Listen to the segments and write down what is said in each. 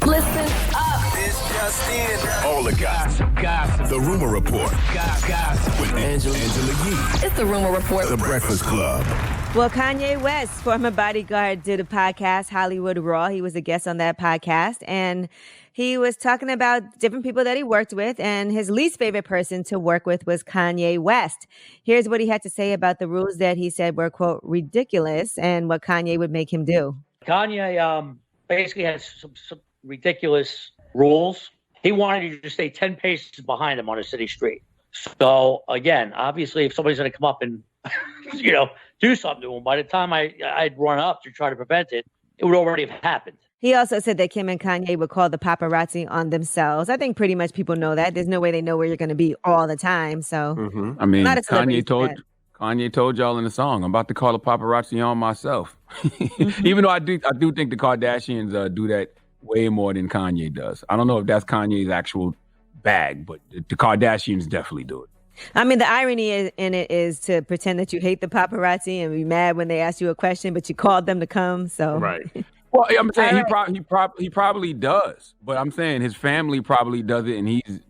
Listen up. This just in. All the gossip. The Rumor Report. Gossip. With Angela Yee. It's the Rumor Report. The Breakfast Club. Well, Kanye West, former bodyguard, did a podcast, Hollywood Raw. He was a guest on that podcast, and he was talking about different people that he worked with, and his least favorite person to work with was Kanye West. Here's what he had to say about the rules that he said were, quote, ridiculous, and what Kanye would make him do. Kanye basically has some ridiculous rules. He wanted you to stay 10 paces behind him on a city street. So, again, obviously, if somebody's going to come up and, do something to him, by the time I'd run up to try to prevent it, it would already have happened. He also said that Kim and Kanye would call the paparazzi on themselves. I think pretty much people know that. There's no way they know where you're going to be all the time. So, I mean, Kanye told y'all in the song, I'm about to call the paparazzi on myself. Even though I do think the Kardashians do that way more than Kanye does. I don't know if that's Kanye's actual bag, but the Kardashians definitely do it. I mean, the irony in it is to pretend that you hate the paparazzi and be mad when they ask you a question, but you called them to come. So right. Well, I'm saying he probably does, but I'm saying his family probably does it, and he's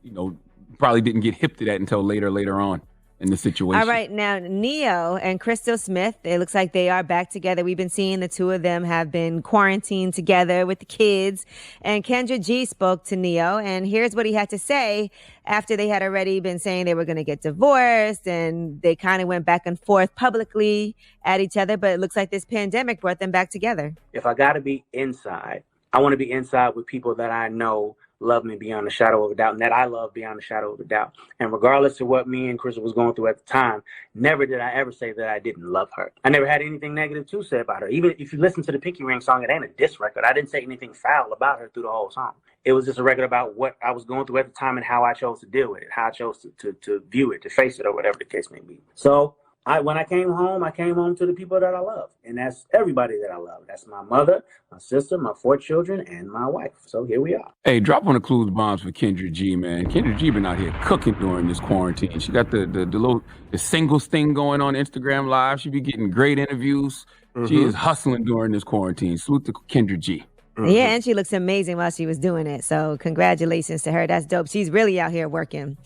probably didn't get hip to that until later on in the situation. All right, now Neo and Crystal Smith, it looks like they are back together. We've been seeing the two of them have been quarantined together with the kids, and Kendra G spoke to Neo, and here's what he had to say after they had already been saying they were going to get divorced, and they kind of went back and forth publicly at each other, but it looks like this pandemic brought them back together. If I got to be inside, I want to be inside with people that I know love me beyond a shadow of a doubt, and that I love beyond a shadow of a doubt. And regardless of what me and Crystal was going through at the time, never did I ever say that I didn't love her. I never had anything negative to say about her. Even if you listen to the Pinky Ring song, it ain't a diss record. I didn't say anything foul about her through the whole song. It was just a record about what I was going through at the time and how I chose to deal with it, how I chose to view it, to face it, or whatever the case may be. So when I came home to the people that I love. And that's everybody that I love. That's my mother, my sister, my 4 children, and my wife. So here we are. Hey, drop one of Clues bombs for Kendra G, man. Kendra G been out here cooking during this quarantine. She got the singles thing going on Instagram Live. She be getting great interviews. She is hustling during this quarantine. Salute to Kendra G. Yeah, and she looks amazing while she was doing it. So congratulations to her. That's dope. She's really out here working.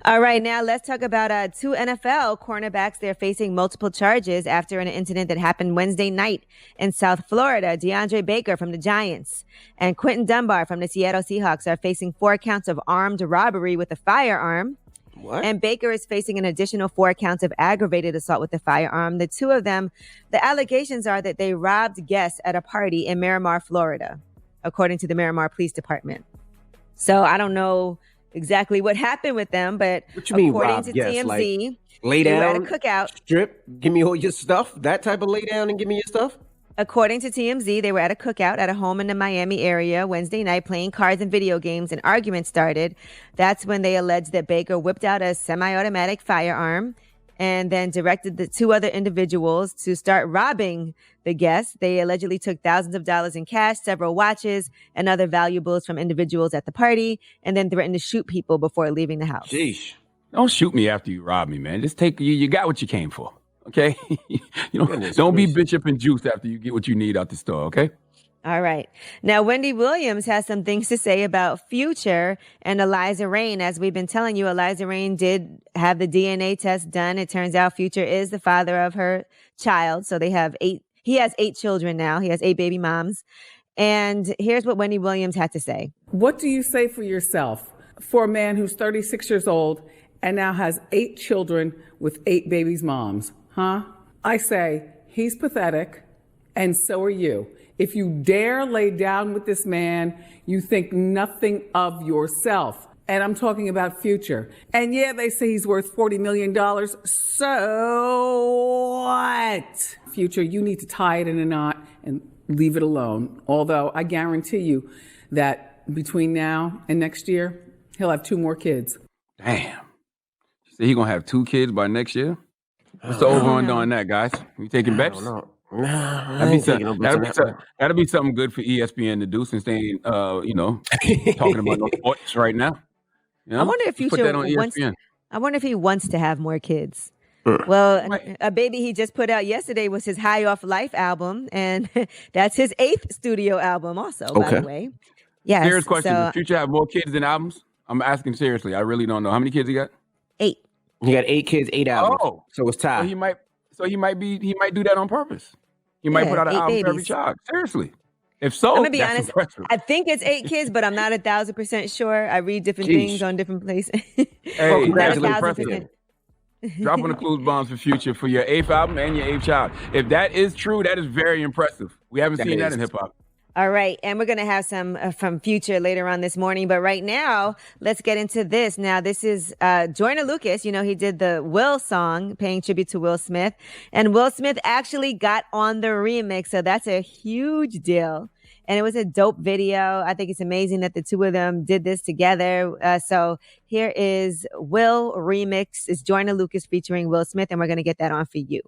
All right, now let's talk about 2 NFL cornerbacks. They're facing multiple charges after an incident that happened Wednesday night in South Florida. DeAndre Baker from the Giants and Quentin Dunbar from the Seattle Seahawks are facing 4 counts of armed robbery with a firearm. What? And Baker is facing an additional 4 counts of aggravated assault with a firearm. The two of them, the allegations are that they robbed guests at a party in Miramar, Florida, according to the Miramar Police Department. So I don't know exactly what happened with them, but what you mean, according rob to guests? TMZ, Like, lay down, they were at a cookout. Strip, give me all your stuff, that type of lay down and give me your stuff? According to TMZ, they were at a cookout at a home in the Miami area Wednesday night playing cards and video games. An argument started. That's when they alleged that Baker whipped out a semi-automatic firearm and then directed the 2 other individuals to start robbing the guests. They allegedly took thousands of dollars in cash, several watches, and other valuables from individuals at the party, and then threatened to shoot people before leaving the house. Sheesh. Don't shoot me after you rob me, man. Just take you got what you came for. Okay, don't be Bishop and juiced after you get what you need out the store. Okay. All right. Now, Wendy Williams has some things to say about Future and Eliza Reign. As we've been telling you, Eliza Reign did have the DNA test done. It turns out Future is the father of her child. So they have 8. He has 8 children now. He has 8 baby moms. And here's what Wendy Williams had to say. What do you say for yourself for a man who's 36 years old and now has 8 children with 8 babies' moms? Huh? I say he's pathetic, and so are you. If you dare lay down with this man, you think nothing of yourself. And I'm talking about Future. And yeah, they say he's worth $40 million. So what? Future, you need to tie it in a knot and leave it alone. Although I guarantee you that between now and next year, he'll have 2 more kids. Damn. So he's going to have 2 kids by next year? What's the over under on that, guys? You taking bets? No, that'd be something good for ESPN to do since they ain't, talking about no sports right now. You know? I wonder if Future put that on wants. ESPN. I wonder if he wants to have more kids. Well, a baby he just put out yesterday was his High Off Life album, and that's his 8th studio album also, by the way. Yes. Serious question. So Does Future have more kids than albums? I'm asking seriously. I really don't know. How many kids he got? 8. He got 8 kids, 8 albums. Oh. So it's So tied. he might do that on purpose. He might put out an 8 album for every babies. child. Seriously. If so, I'm gonna be that's honest. impressive. I think it's 8 kids, but I'm not 1,000% sure. I read different Sheesh. things on different places. Hey, that's congratulations. impressive. Dropping the clues bombs for Future for your 8th album and your 8th child. If that is true, that is very impressive. We haven't seen that in hip hop. All right. And we're going to have some from Future later on this morning. But right now, let's get into this. Now, this is Joyner Lucas. You know, he did the Will song, paying tribute to Will Smith. And Will Smith actually got on the remix. So that's a huge deal. And it was a dope video. I think it's amazing that the two of them did this together. So here is Will remix. It's Joyner Lucas featuring Will Smith. And we're going to get that on for you.